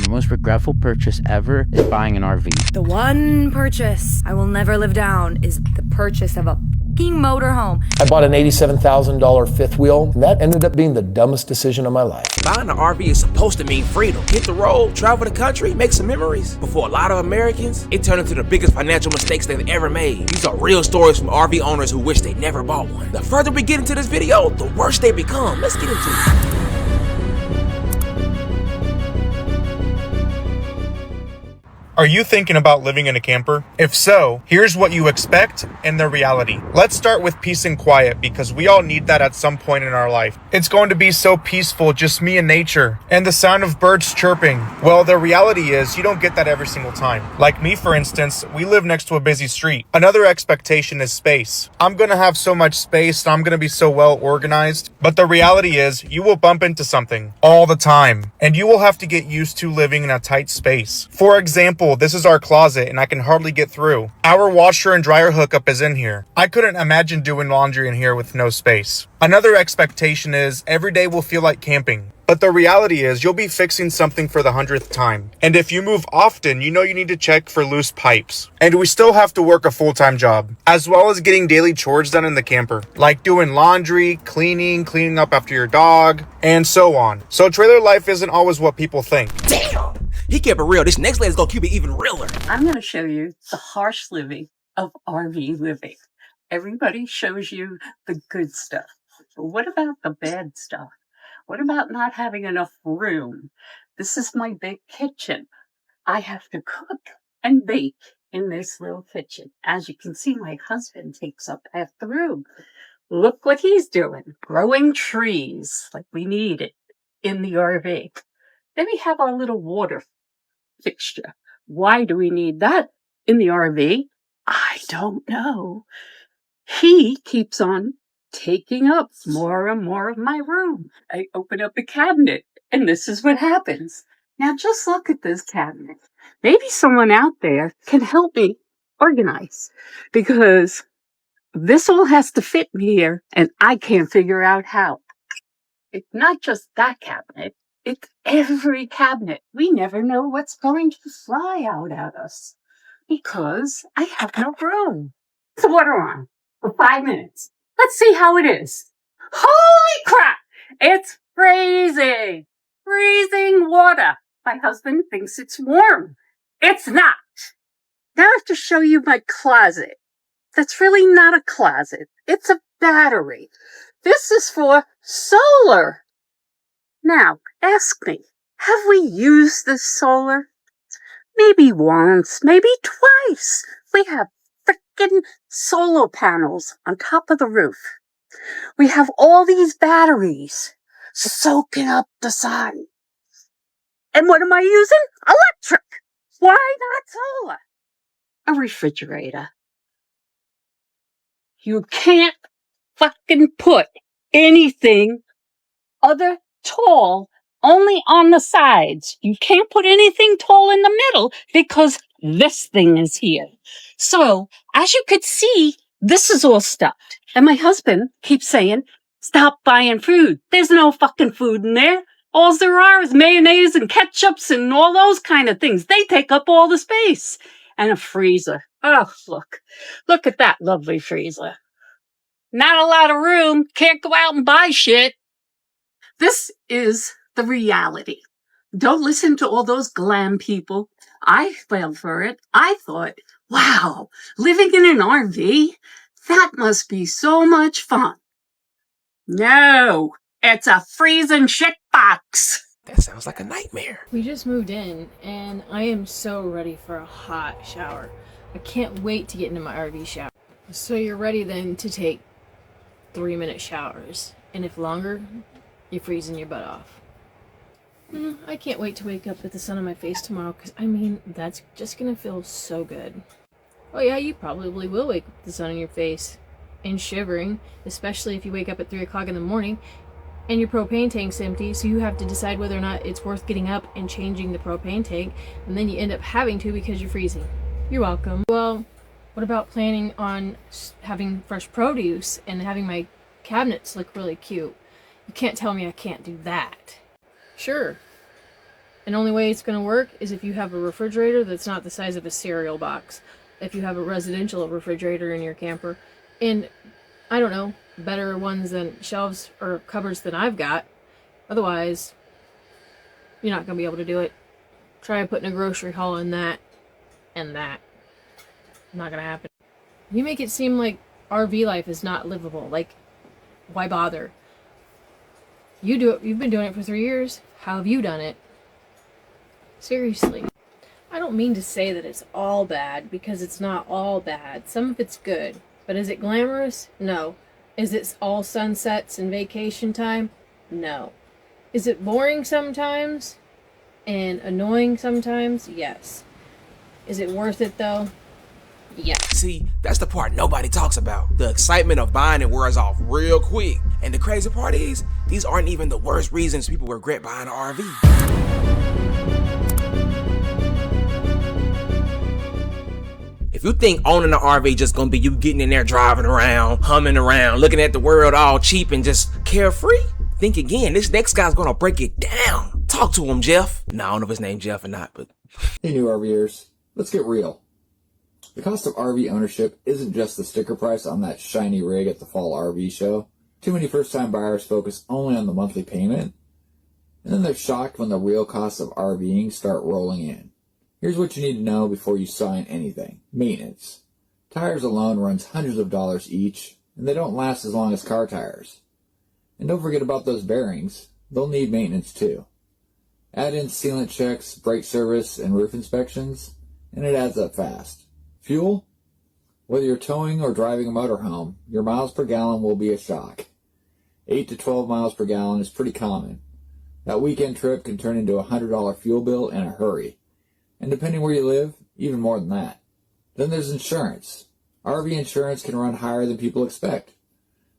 your most regretful purchase ever is buying an RV. The one purchase I will never live down is the purchase of a f***ing motorhome. I bought an $87,000 fifth wheel, and that ended up being the dumbest decision of my life. Buying an RV is supposed to mean freedom. Hit the road, travel the country, make some memories. But for a lot of Americans, it turned into the biggest financial mistakes they've ever made. These are real stories from RV owners who wish they never bought one. The further we get into this video, the worse they become. Let's get into it. Are you thinking about living in a camper? If so, here's what you expect and the reality. Let's start with peace and quiet because we all need that at some point in our life. It's going to be so peaceful, just me and nature, and the sound of birds chirping. Well, the reality is you don't get that every single time. Like me, for instance, we live next to a busy street. Another expectation is space. I'm gonna have so much space and I'm gonna be so well organized, but the reality is you will bump into something all the time, and you will have to get used to living in a tight space. For example, this is our closet and I can hardly get through. Our washer and dryer hookup is in here. I couldn't imagine doing laundry in here with no space. Another expectation is every day will feel like camping. But the reality is you'll be fixing something for the 100th time. And if you move often, you know you need to check for loose pipes. And we still have to work a full-time job, as well as getting daily chores done in the camper, like doing laundry, cleaning up after your dog, and so on. So trailer life isn't always what people think. Damn! He kept it real. This next lady's gonna keep it even realer. I'm going to show you the harsh living of RV living. Everybody shows you the good stuff. But what about the bad stuff? What about not having enough room? This is my big kitchen. I have to cook and bake in this little kitchen. As you can see, my husband takes up half the room. Look what he's doing. Growing trees like we need it in the RV. Then we have our little water fixture. Why do we need that in the RV? I don't know. He keeps on taking up more and more of my room. I open up a cabinet and this is what happens. Now just look at this cabinet. Maybe someone out there can help me organize because this all has to fit in here and I can't figure out how. It's not just that cabinet. It's every cabinet. We never know what's going to fly out at us because I have no room. Put the water on for 5 minutes. Let's see how it is. Holy crap! It's freezing! Freezing water. My husband thinks it's warm. It's not. Now I have to show you my closet. That's really not a closet. It's a battery. This is for solar. Now, ask me, have we used this solar? Maybe once, maybe twice. We have frickin' solar panels on top of the roof. We have all these batteries soaking up the sun. And what am I using? Electric. Why not solar? A refrigerator. You can't fucking put anything other tall only on the sides. You can't put anything tall in the middle because this thing is here. So, as you could see, this is all stuffed. And my husband keeps saying, stop buying food. There's no fucking food in there. All there are is mayonnaise and ketchups and all those kind of things. They take up all the space. And a freezer. Oh, look. Look at that lovely freezer. Not a lot of room. Can't go out and buy shit. This is the reality. Don't listen to all those glam people. I fell for it. I thought, wow, living in an RV? That must be so much fun. No, it's a freezing shit box. That sounds like a nightmare. We just moved in and I am so ready for a hot shower. I can't wait to get into my RV shower. So you're ready then to take 3-minute showers. And if longer, you're freezing your butt off. I can't wait to wake up with the sun on my face tomorrow because, I mean, that's just gonna feel so good. Oh yeah, you probably will wake up with the sun on your face and shivering, especially if you wake up at 3 o'clock in the morning and your propane tank's empty, so you have to decide whether or not it's worth getting up and changing the propane tank, and then you end up having to because you're freezing. You're welcome. Well, what about planning on having fresh produce and having my cabinets look really cute? You can't tell me I can't do that. Sure. And the only way it's going to work is if you have a refrigerator that's not the size of a cereal box. If you have a residential refrigerator in your camper. And, I don't know, better ones than shelves or cupboards than I've got. Otherwise, you're not going to be able to do it. Try putting a grocery haul in that and that. Not going to happen. You make it seem like RV life is not livable. Like, why bother? You do it. You've been doing it for 3 years. How have you done it? Seriously. I don't mean to say that it's all bad, because it's not all bad. Some of it's good. But is it glamorous? No. Is it all sunsets and vacation time? No. Is it boring sometimes? And annoying sometimes? Yes. Is it worth it though? Yes. See, that's the part nobody talks about. The excitement of buying it wears off real quick. And the crazy part is, these aren't even the worst reasons people regret buying an RV. If you think owning an RV just gonna be you getting in there driving around, humming around, looking at the world all cheap and just carefree, think again. This next guy's gonna break it down. Talk to him, Jeff. No, I don't know if his name's Jeff or not, but... Hey, new RVers. Let's get real. The cost of RV ownership isn't just the sticker price on that shiny rig at the fall RV show. Too many first-time buyers focus only on the monthly payment, and then they're shocked when the real costs of RVing start rolling in. Here's what you need to know before you sign anything. Maintenance. Tires alone runs hundreds of dollars each, and they don't last as long as car tires. And don't forget about those bearings. They'll need maintenance too. Add in sealant checks, brake service, and roof inspections, and it adds up fast. Fuel? Whether you're towing or driving a motorhome, your miles per gallon will be a shock. 8 to 12 miles per gallon is pretty common. That weekend trip can turn into a $100 fuel bill in a hurry. And depending where you live, even more than that. Then there's insurance. RV insurance can run higher than people expect,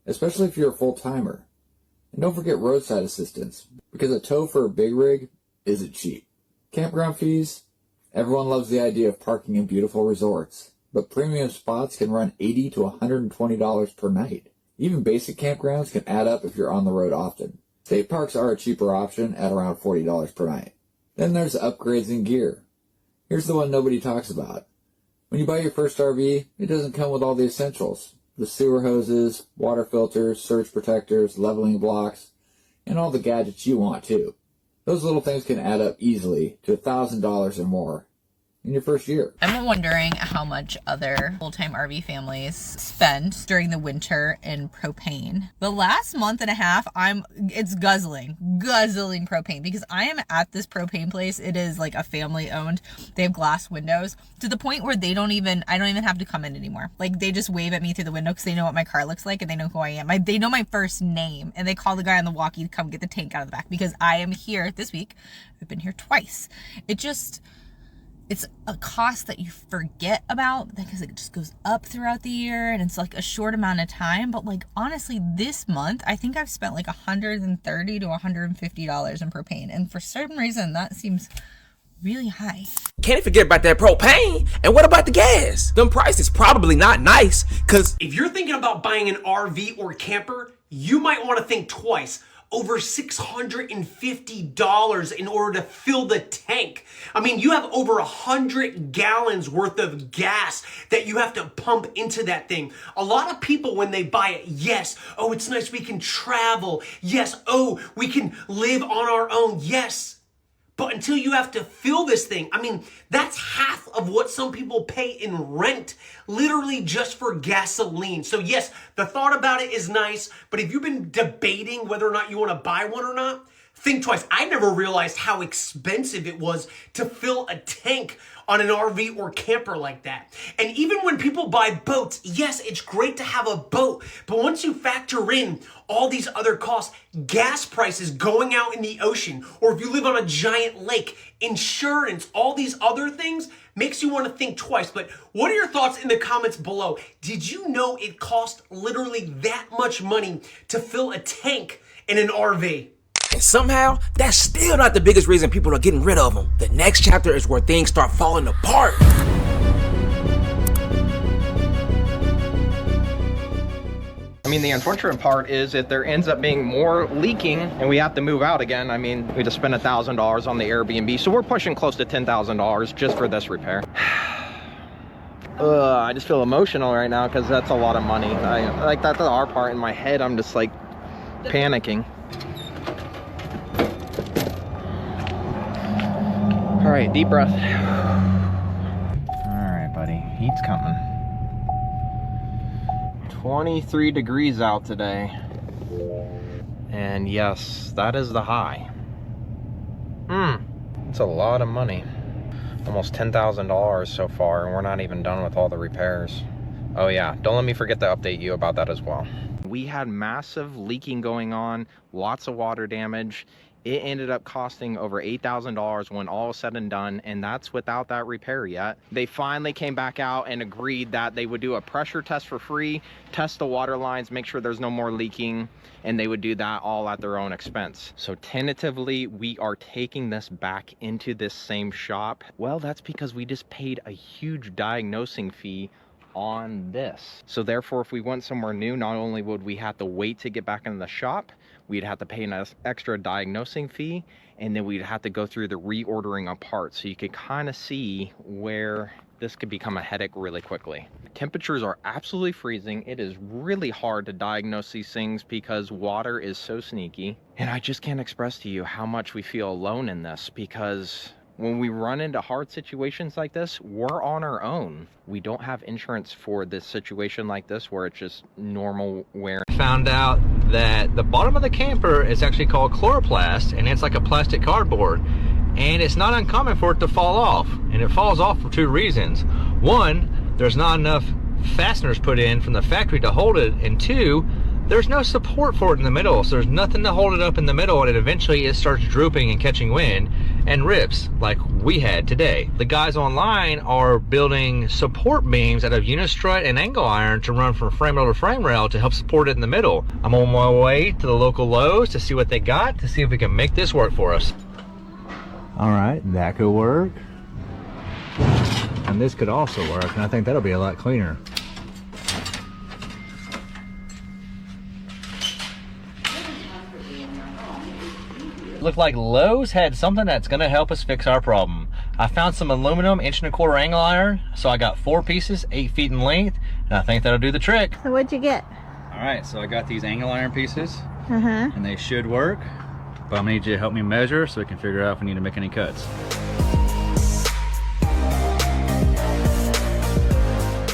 especially if you're a full-timer. And don't forget roadside assistance, because a tow for a big rig isn't cheap. Campground fees? Everyone loves the idea of parking in beautiful resorts, but premium spots can run $80 to $120 per night. Even basic campgrounds can add up if you're on the road often. State parks are a cheaper option at around $40 per night. Then there's upgrades in gear. Here's the one nobody talks about. When you buy your first RV, it doesn't come with all the essentials. The sewer hoses, water filters, surge protectors, leveling blocks, and all the gadgets you want too. Those little things can add up easily to $1,000 or more in your first year. I'm wondering how much other full-time RV families spend during the winter in propane. The last month and a half, it's guzzling propane, because I am at this propane place. It is like a family owned. They have glass windows to the point where I don't even have to come in anymore. Like, they just wave at me through the window because they know what my car looks like and they know who I am. They know my first name, and they call the guy on the walkie to come get the tank out of the back because I am here this week. I've been here twice. It's a cost that you forget about because it just goes up throughout the year, and it's like a short amount of time. But like, honestly, this month, I think I've spent like $130 to $150 in propane. And for some reason, that seems really high. Can't forget about that propane. And what about the gas? Them prices probably not nice, because if you're thinking about buying an RV or camper, you might want to think twice. Over $650 in order to fill the tank. I mean, you have over 100 gallons worth of gas that you have to pump into that thing. A lot of people, when they buy it, yes, oh, it's nice, we can travel. Yes, oh, we can live on our own. Yes. But until you have to fill this thing, I mean, that's half of what some people pay in rent, literally just for gasoline. So yes, the thought about it is nice, but if you've been debating whether or not you want to buy one or not, think twice. I never realized how expensive it was to fill a tank on an RV or camper like that. And even when people buy boats, yes, it's great to have a boat, but once you factor in all these other costs, gas prices going out in the ocean, or if you live on a giant lake, insurance, all these other things, makes you want to think twice. But what are your thoughts in the comments below? Did you know it cost literally that much money to fill a tank in an RV? And somehow, that's still not the biggest reason people are getting rid of them. The next chapter is where things start falling apart. I mean, the unfortunate part is if there ends up being more leaking and we have to move out again, I mean, we just spent $1,000 on the Airbnb. So we're pushing close to $10,000 just for this repair. I just feel emotional right now because that's a lot of money. Like that's our part. In my head, I'm just like panicking. All right, deep breath. All right, buddy, heat's coming. 23 degrees out today. And yes, that is the high. It's a lot of money. Almost $10,000 so far, and we're not even done with all the repairs. Oh yeah, don't let me forget to update you about that as well. We had massive leaking going on, lots of water damage. It ended up costing over $8,000 when all was said and done, and that's without that repair yet. They finally came back out and agreed that they would do a pressure test for free, test the water lines, make sure there's no more leaking, and they would do that all at their own expense. So tentatively, we are taking this back into this same shop. Well, that's because we just paid a huge diagnosing fee on this. So therefore, if we went somewhere new, not only would we have to wait to get back into the shop, we'd have to pay an extra diagnosing fee, and then we'd have to go through the reordering of parts. So you could kind of see where this could become a headache really quickly. Temperatures are absolutely freezing. It is really hard to diagnose these things because water is so sneaky. And I just can't express to you how much we feel alone in this, because when we run into hard situations like this, we're on our own. We don't have insurance for this situation like this where it's just normal wear. Found out that the bottom of the camper is actually called chloroplast, and it's like a plastic cardboard. And it's not uncommon for it to fall off. And it falls off for two reasons. One, there's not enough fasteners put in from the factory to hold it. And two, there's no support for it in the middle, so there's nothing to hold it up in the middle, and eventually it starts drooping and catching wind and rips like we had today. The guys online are building support beams out of unistrut and angle iron to run from frame rail to frame rail to help support it in the middle. I'm on my way to the local Lowe's to see what they got, to see if we can make this work for us. All right, that could work. And this could also work, and I think that'll be a lot cleaner. Looked like Lowe's had something that's gonna help us fix our problem. I found some aluminum 1.25" angle iron, so I got 4 pieces, 8 feet in length, and I think that'll do the trick. So what'd you get? All right, so I got these angle iron pieces, Uh-huh. and they should work, but I'm gonna need you to help me measure so we can figure out if we need to make any cuts.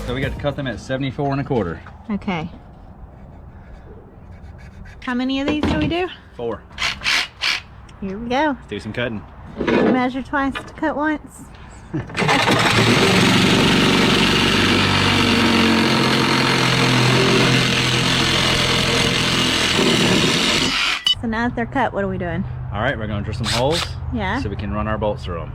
So we got to cut them at 74 1/4. Okay. How many of these do we do? 4. Here we go. Let's do some cutting. Measure twice to cut once. So now that they're cut, what are we doing? All right, we're gonna drill some holes. Yeah. So we can run our bolts through them.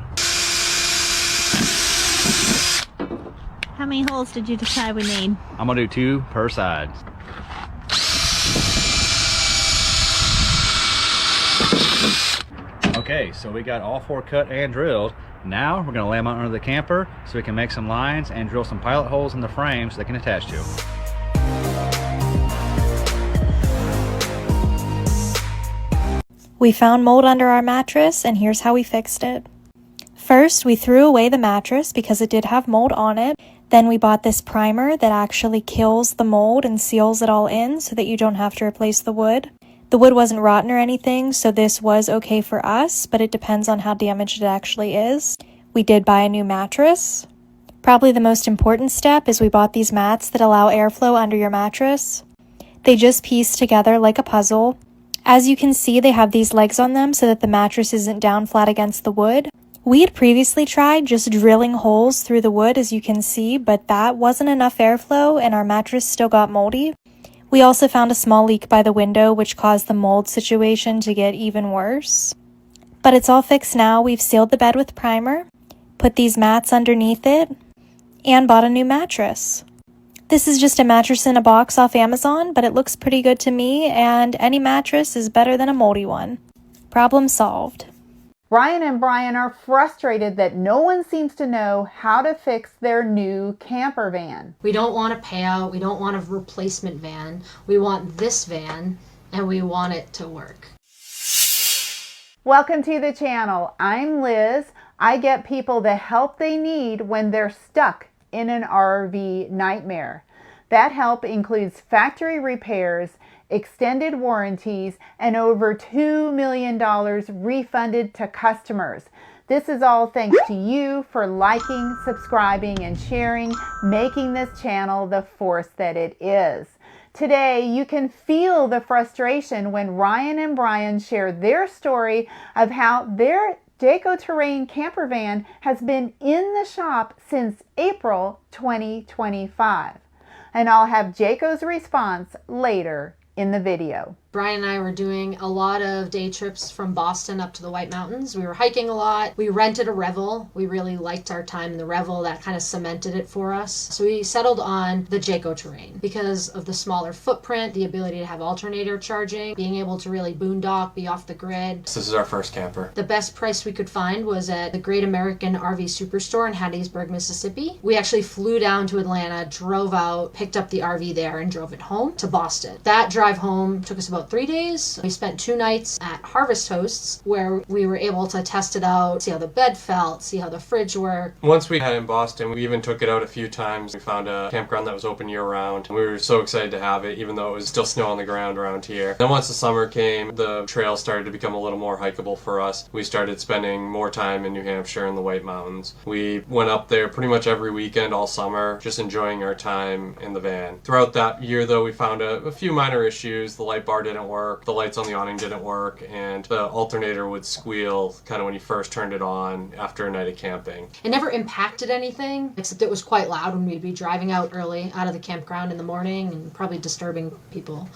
How many holes did you decide we need? I'm gonna do 2 per side. Okay, so we got all 4 cut and drilled. Now we're gonna lay them out under the camper so we can make some lines and drill some pilot holes in the frame so they can attach to. We found mold under our mattress, and here's how we fixed it. First, we threw away the mattress because it did have mold on it. Then we bought this primer that actually kills the mold and seals it all in so that you don't have to replace the wood. The wood wasn't rotten or anything, so this was okay for us, but it depends on how damaged it actually is. We did buy a new mattress. Probably the most important step is we bought these mats that allow airflow under your mattress. They just piece together like a puzzle. As you can see, they have these legs on them so that the mattress isn't down flat against the wood. We had previously tried just drilling holes through the wood, as you can see, but that wasn't enough airflow and our mattress still got moldy. We also found a small leak by the window, which caused the mold situation to get even worse. But it's all fixed now. We've sealed the bed with primer, put these mats underneath it, and bought a new mattress. This is just a mattress in a box off Amazon, but it looks pretty good to me, and any mattress is better than a moldy one. Problem solved. Ryan and Brian are frustrated that no one seems to know how to fix their new camper van. We don't want a payout. We don't want a replacement van. We want this van, and we want it to work. Welcome to the channel. I'm Liz. I get people the help they need when they're stuck in an RV nightmare. That help includes factory repairs, extended warranties, and over $2 million refunded to customers. This is all thanks to you for liking, subscribing, and sharing, making this channel the force that it is. Today, you can feel the frustration when Ryan and Brian share their story of how their Jayco Terrain camper van has been in the shop since April 2025. And I'll have Jayco's response later in the video. Brian and I were doing a lot of day trips from Boston up to the White Mountains. We were hiking a lot. We rented a Revel. We really liked our time in the Revel. That kind of cemented it for us. So we settled on the Jayco Terrain because of the smaller footprint, the ability to have alternator charging, being able to really boondock, be off the grid. This is our first camper. The best price we could find was at the Great American RV Superstore in Hattiesburg, Mississippi. We actually flew down to Atlanta, drove out, picked up the RV there, and drove it home to Boston. That drive home took us about 3 days. We spent 2 nights at Harvest Hosts where we were able to test it out, see how the bed felt, see how the fridge worked. Once we had it in Boston, we even took it out a few times. We found a campground that was open year round. We were so excited to have it, even though it was still snow on the ground around here. Then once the summer came, the trail started to become a little more hikeable for us. We started spending more time in New Hampshire in the White Mountains. We went up there pretty much every weekend all summer, just enjoying our time in the van. Throughout that year though, we found a few minor issues. The light bar didn't work, the lights on the awning didn't work, and the alternator would squeal kind of when you first turned it on after a night of camping. It never impacted anything, except it was quite loud when we'd be driving out early out of the campground in the morning and probably disturbing people.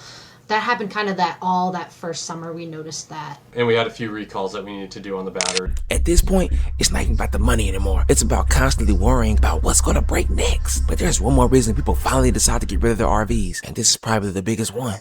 That happened kind of that first summer. We noticed that. And we had a few recalls that we needed to do on the battery. At this point, it's not even about the money anymore. It's about constantly worrying about what's going to break next. But there's one more reason people finally decide to get rid of their RVs, and this is probably the biggest one.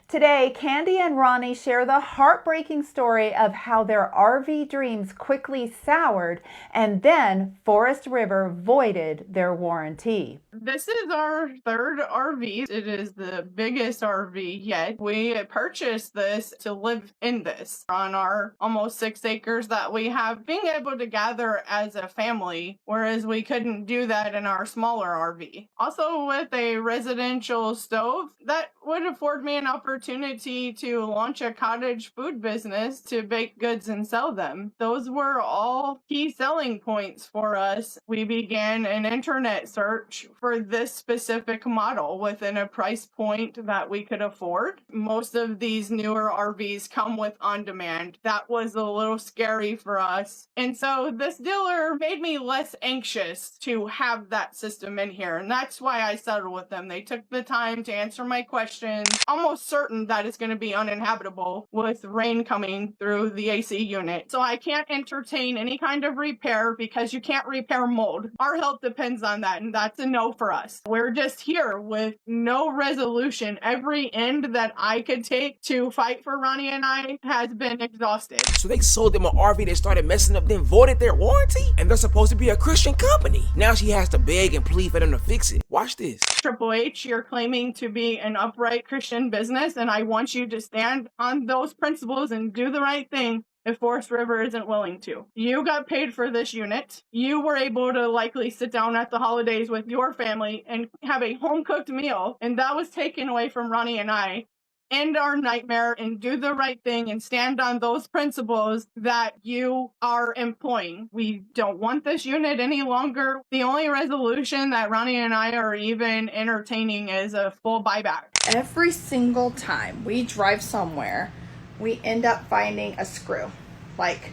Today, Candy and Ronnie share the heartbreaking story of how their RV dreams quickly soured and then Forest River voided their warranty. This is our third RV. It is the biggest RV yet. We purchased this to live in this on our almost 6 acres that we have, being able to gather as a family, whereas we couldn't do that in our smaller RV. Also with a residential stove, that would afford me an opportunity to launch a cottage food business to bake goods and sell them. Those were all key selling points for us. We began an internet search for this specific model within a price point that we could afford. Most of these newer RVs come with on-demand. That was a little scary for us. And so this dealer made me less anxious to have that system in here. And that's why I settled with them. They took the time to answer my questions. Almost certain that it's going to be uninhabitable with rain coming through the AC unit. So I can't entertain any kind of repair because you can't repair mold. Our health depends on that, and that's a no for us. We're just here with no resolution. Every end that I could take to fight for Ronnie and I has been exhausted. So they sold them an RV, they started messing up, then voided their warranty? And they're supposed to be a Christian company. Now she has to beg and plead for them to fix it. Watch this. Triple H, you're claiming to be an upright Christian business, and I want you to stand on those principles and do the right thing if Forest River isn't willing to. You got paid for this unit. You were able to likely sit down at the holidays with your family and have a home-cooked meal, and that was taken away from Ronnie and I. End our nightmare and do the right thing and stand on those principles that you are employing. We don't want this unit any longer. The only resolution that Ronnie and I are even entertaining is a full buyback. Every single time we drive somewhere, we end up finding a screw. Like,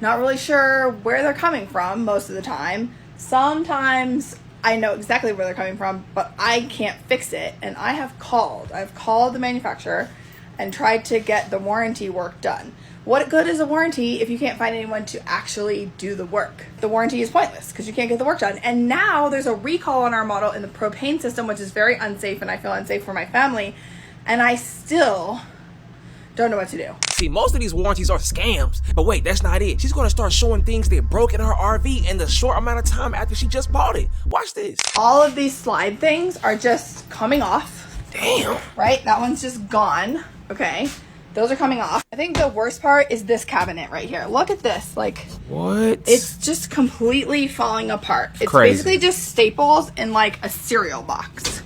not really sure where they're coming from most of the time. Sometimes I know exactly where they're coming from, but I can't fix it. And I've called the manufacturer and tried to get the warranty work done. What good is a warranty if you can't find anyone to actually do the work? The warranty is pointless because you can't get the work done. And now there's a recall on our model in the propane system, which is very unsafe, and I feel unsafe for my family. And I still don't know what to do. See, most of these warranties are scams. But wait, that's not it. She's gonna start showing things that broke in her RV in the short amount of time after she just bought it. Watch this. All of these slide things are just coming off. Damn. Right? That one's just gone. Okay. Those are coming off. I think the worst part is this cabinet right here. Look at this. Like, what? It's just completely falling apart. It's Crazy. basically just staples in like a cereal box.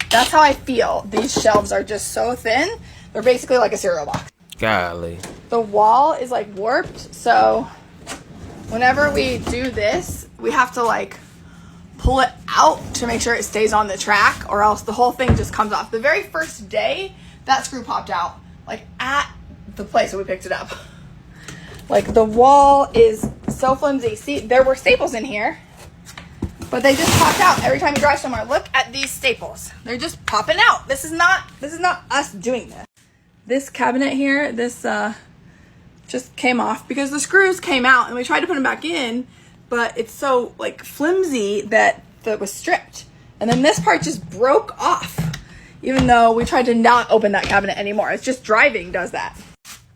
That's how I feel. These shelves are just so thin. They're basically like a cereal box. Golly. The wall is like warped, so whenever we do this, we have to like pull it out to make sure it stays on the track, or else the whole thing just comes off. The very first day, that screw popped out, like at the place that we picked it up. Like the wall is so flimsy. See, there were staples in here, but they just popped out every time you drive somewhere. Look at these staples. They're just popping out. This is not us doing this. This cabinet here, this just came off because the screws came out and we tried to put them back in, but it's so like flimsy that was stripped. And then this part just broke off, even though we tried to not open that cabinet anymore. It's just driving does that.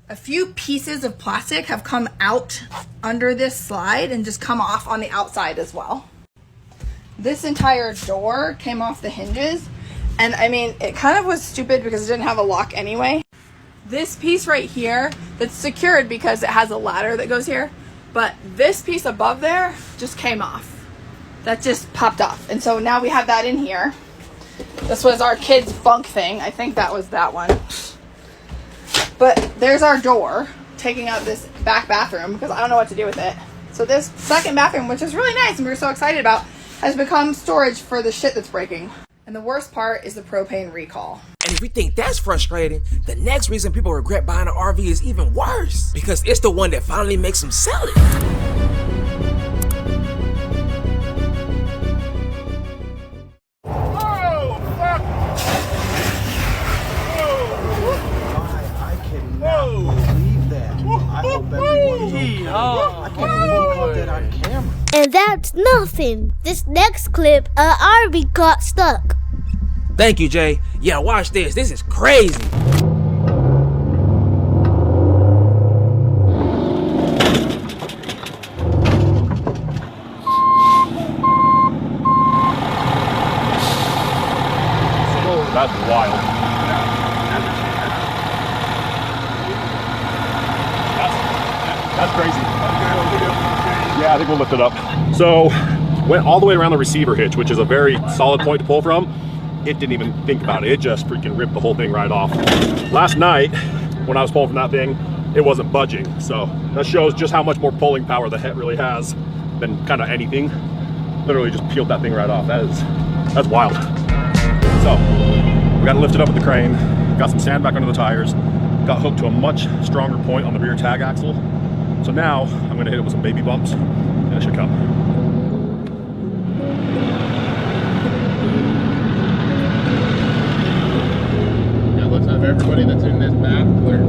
A few pieces of plastic have come out under this slide and just come off on the outside as well. This entire door came off the hinges, and I mean, it kind of was stupid because it didn't have a lock anyway. This piece right here, that's secured because it has a ladder that goes here, but this piece above there just came off. That just popped off, and so now we have that in here. This was our kids' bunk thing. I think that was that one. But there's our door, taking out this back bathroom because I don't know what to do with it. So this second bathroom, which is really nice and we're so excited about, has become storage for the shit that's breaking. And the worst part is the propane recall. And if you think that's frustrating, the next reason people regret buying an RV is even worse, because it's the one that finally makes them sell it. And that's nothing. This next clip, RV got stuck. Thank you, Jay. Yeah, watch this. This is crazy. That's wild. That's crazy. Yeah, I think we'll lift it up. So, went all the way around the receiver hitch, which is a very solid point to pull from. It didn't even think about it. It just freaking ripped the whole thing right off. Last night, when I was pulling from that thing, it wasn't budging. So that shows just how much more pulling power the het really has than kind of anything. Literally just peeled that thing right off. That's wild. So we got to lift it up with the crane. Got some sand back under the tires. Got hooked to a much stronger point on the rear tag axle. So now I'm gonna hit it with some baby bumps and it should come. Yeah, let's have everybody that's in this map clear.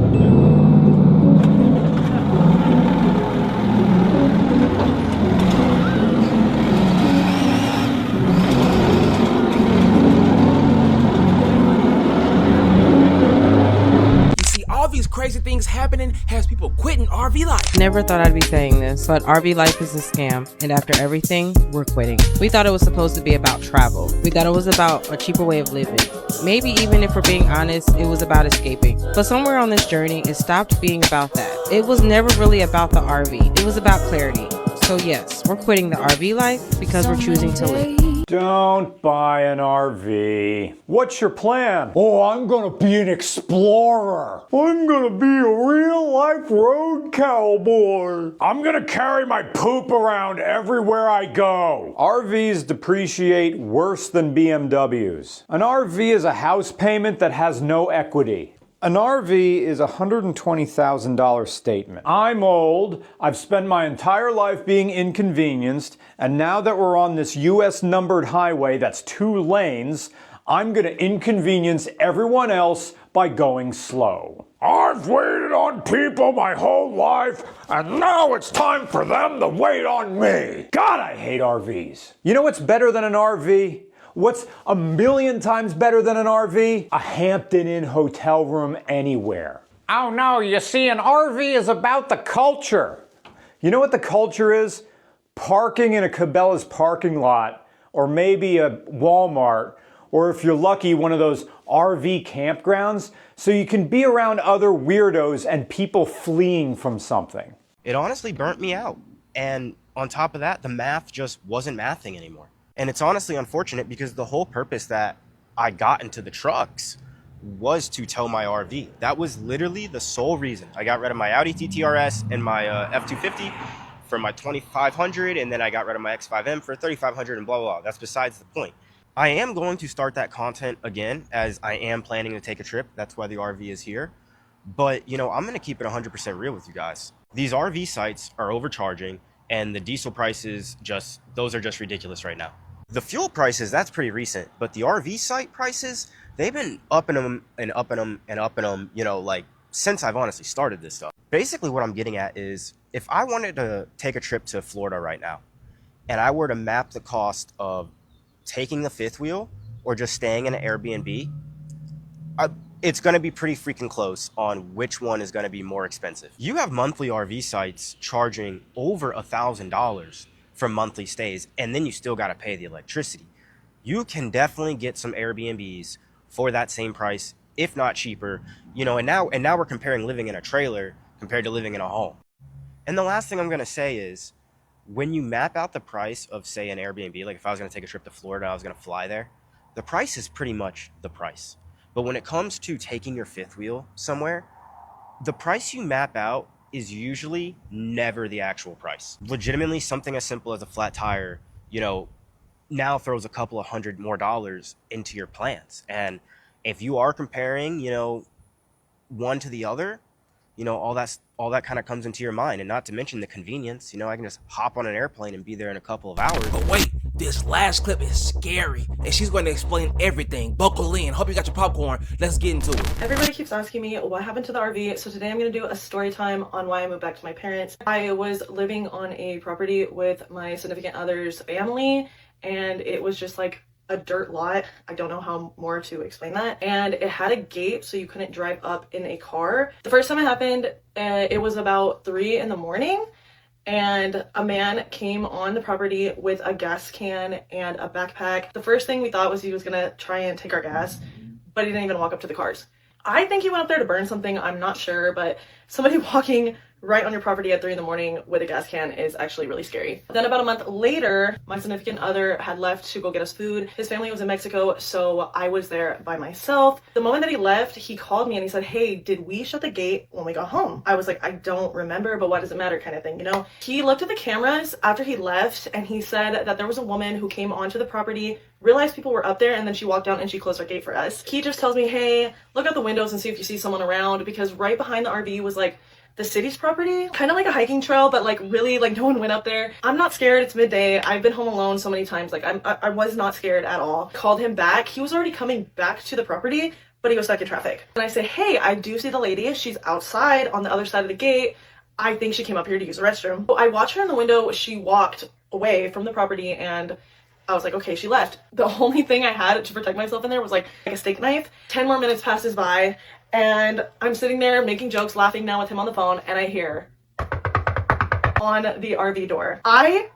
These crazy things happening has people quitting RV life. Never thought I'd be saying this, but RV life is a scam, and after everything, we're quitting. We thought it was supposed to be about travel. We thought it was about a cheaper way of living. Maybe even if we're being honest, it was about escaping. But somewhere on this journey, it stopped being about that. It was never really about the RV. It was about clarity. So yes, we're quitting the RV life because we're choosing to live. Don't buy an RV. What's your plan? Oh, I'm gonna be an explorer. I'm gonna be a real-life road cowboy. I'm gonna carry my poop around everywhere I go. RVs depreciate worse than BMWs. An RV is a house payment that has no equity. An RV is a $120,000 statement. I'm old, I've spent my entire life being inconvenienced, and now that we're on this US numbered highway that's 2 lanes, I'm gonna inconvenience everyone else by going slow. I've waited on people my whole life, and now it's time for them to wait on me. God, I hate RVs. You know what's better than an RV? What's a million times better than an RV? A Hampton Inn hotel room anywhere. Oh no, you see, an RV is about the culture. You know what the culture is? Parking in a Cabela's parking lot, or maybe a Walmart, or if you're lucky, one of those RV campgrounds, so you can be around other weirdos and people fleeing from something. It honestly burnt me out. And on top of that, the math just wasn't mathing anymore. And it's honestly unfortunate because the whole purpose that I got into the trucks was to tow my RV. That was literally the sole reason. I got rid of my Audi TT RS and my F250 for my 2500, and then I got rid of my X5M for 3500 and blah, blah, blah. That's besides the point. I am going to start that content again as I am planning to take a trip. That's why the RV is here. But, you know, I'm going to keep it 100% real with you guys. These RV sites are overcharging, and the diesel prices those are just ridiculous right now. The fuel prices, that's pretty recent, but the RV site prices, they've been upping them and upping them and upping them, you know, like since I've honestly started this stuff. Basically what I'm getting at is if I wanted to take a trip to Florida right now and I were to map the cost of taking the fifth wheel or just staying in an Airbnb, it's going to be pretty freaking close on which one is going to be more expensive. You have monthly RV sites charging over $1,000 for monthly stays, and then you still got to pay the electricity. You can definitely get some Airbnbs for that same price, if not cheaper, you know, and now we're comparing living in a trailer compared to living in a home. And the last thing I'm going to say is when you map out the price of, say, an Airbnb, like if I was going to take a trip to Florida, I was going to fly there, the price is pretty much the price. But when it comes to taking your fifth wheel somewhere, the price you map out is usually never the actual price. Legitimately, something as simple as a flat tire, you know, now throws a couple of $100 more into your plans. And if you are comparing, you know, one to the other, you know, all that kind of comes into your mind. And not to mention the convenience, you know, I can just hop on an airplane and be there in a couple of hours. But wait, this last clip is scary, and she's going to explain everything. Buckle in. Hope you got your popcorn. Let's get into it. Everybody keeps asking me what happened to the RV, so today I'm going to do a story time on why I moved back to my parents. I was living on a property with my significant other's family, and it was just like a dirt lot. I don't know how more to explain that. And it had a gate so you couldn't drive up in a car. The first time it happened, it was about 3 in the morning. And a man came on the property with a gas can and a backpack. The first thing we thought was he was gonna try and take our gas, but he didn't even walk up to the cars. I think he went up there to burn something, I'm not sure, but somebody walking right on your property at 3 in the morning with a gas can is actually really scary. Then about a month later, my significant other had left to go get us food. His family was in Mexico, so I was there by myself. The moment that he left, he called me and he said, "Hey, did we shut the gate when we got home?" I was like, "I don't remember, but what does it matter?" kind of thing, you know? He looked at the cameras after he left and he said that there was a woman who came onto the property, realized people were up there, and then she walked down and she closed our gate for us. He just tells me, "Hey, look out the windows and see if you see someone around," because right behind the RV was like the city's property, kind of like a hiking trail, but like really like no one went up there. I'm not scared. It's midday. I've been home alone so many times. Like I was not scared at all. Called him back. He was already coming back to the property, but he was stuck in traffic. And I say, "Hey, I do see the lady. She's outside on the other side of the gate. I think she came up here to use the restroom." So I watched her in the window. She walked away from the property and I was like, okay, she left. The only thing I had to protect myself in there was like a steak knife. 10 more minutes passes by and I'm sitting there making jokes, laughing now with him on the phone, and I hear on the RV door. I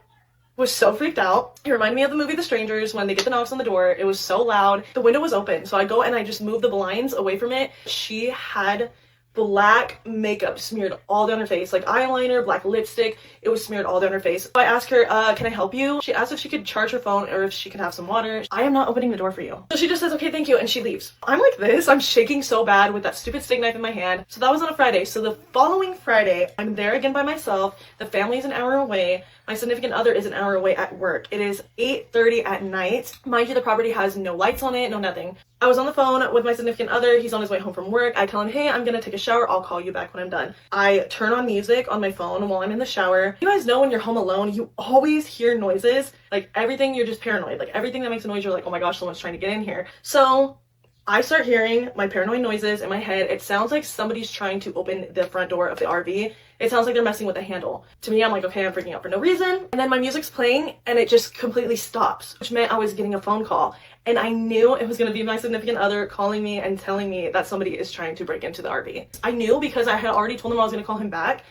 was so freaked out. It reminded me of the movie The Strangers when they get the knocks on the door. It was so loud. The window was open, so I go and I just move the blinds away from it. She had black makeup smeared all down her face, like eyeliner, black lipstick. It was smeared all down her face. So I asked her, "Can I help you?" She asked if she could charge her phone or if she could have some water. "I am not opening the door for you." So she just says, "Okay, thank you," and she leaves. I'm like this. I'm shaking so bad with that stupid steak knife in my hand. So that was on a Friday. So the following Friday, I'm there again by myself. The family's an hour away. My significant other is an hour away at work. It is 8:30 at night. Mind you, the property has no lights on it, no nothing. I was on the phone with my significant other. He's on his way home from work. I tell him, "Hey, I'm gonna take a shower. I'll call you back when I'm done." I turn on music on my phone while I'm in the shower. You guys know when you're home alone, you always hear noises. Like everything, you're just paranoid. Like everything that makes a noise, you're like, "Oh my gosh, someone's trying to get in here." So I start hearing my paranoid noises in my head. It sounds like somebody's trying to open the front door of the RV. It sounds like they're messing with the handle. To me, I'm like, okay, I'm freaking out for no reason. And then my music's playing and it just completely stops, which meant I was getting a phone call. And I knew it was going to be my significant other calling me and telling me that somebody is trying to break into the RV. I knew because I had already told him I was going to call him back.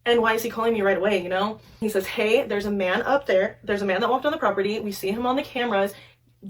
And why is he calling me right away, you know? He says, hey, there's a man up there. There's a man that walked on the property. We see him on the cameras.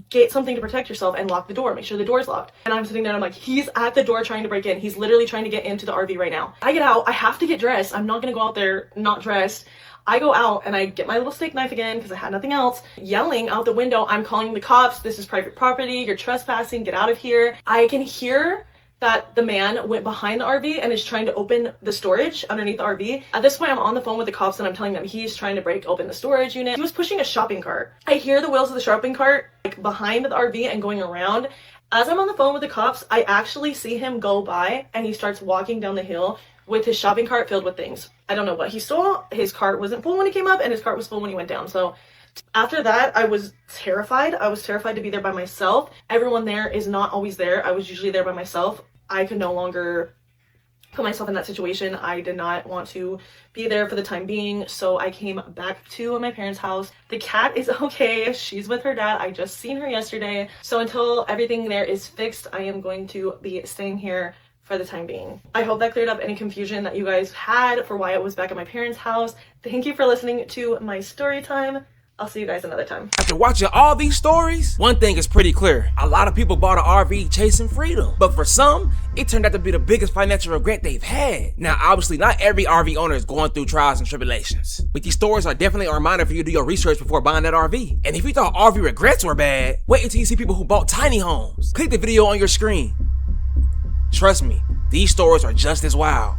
Get something to protect yourself and lock the door. Make sure the door's locked. And I'm sitting there and I'm like, he's at the door trying to break in. He's literally trying to get into the RV right now. I get out. I have to get dressed. I'm not going to go out there not dressed. I go out and I get my little steak knife again because I had nothing else. Yelling out the window, I'm calling the cops. This is private property. You're trespassing. Get out of here. I can hear that the man went behind the RV and is trying to open the storage underneath the RV. At this point, I'm on the phone with the cops and I'm telling them he's trying to break open the storage unit. He was pushing a shopping cart. I hear the wheels of the shopping cart like behind the RV and going around. As I'm on the phone with the cops, I actually see him go by and he starts walking down the hill with his shopping cart filled with things. I don't know what he stole. His cart wasn't full when he came up and his cart was full when he went down. So after that, I was terrified. I was terrified to be there by myself. Everyone there is not always there. I was usually there by myself. I could no longer put myself in that situation. I did not want to be there for the time being, so I came back to my parents' house. The cat is okay. She's with her dad. I just seen her yesterday. So until everything there is fixed, I am going to be staying here for the time being. I hope that cleared up any confusion that you guys had for why I was back at my parents' house. Thank you for listening to my story time. I'll see you guys another time. After watching all these stories, one thing is pretty clear. A lot of people bought an RV chasing freedom, but for some, it turned out to be the biggest financial regret they've had. Now, obviously, not every RV owner is going through trials and tribulations, but these stories are definitely a reminder for you to do your research before buying that RV. And if you thought RV regrets were bad, wait until you see people who bought tiny homes. Click the video on your screen. Trust me, these stories are just as wild.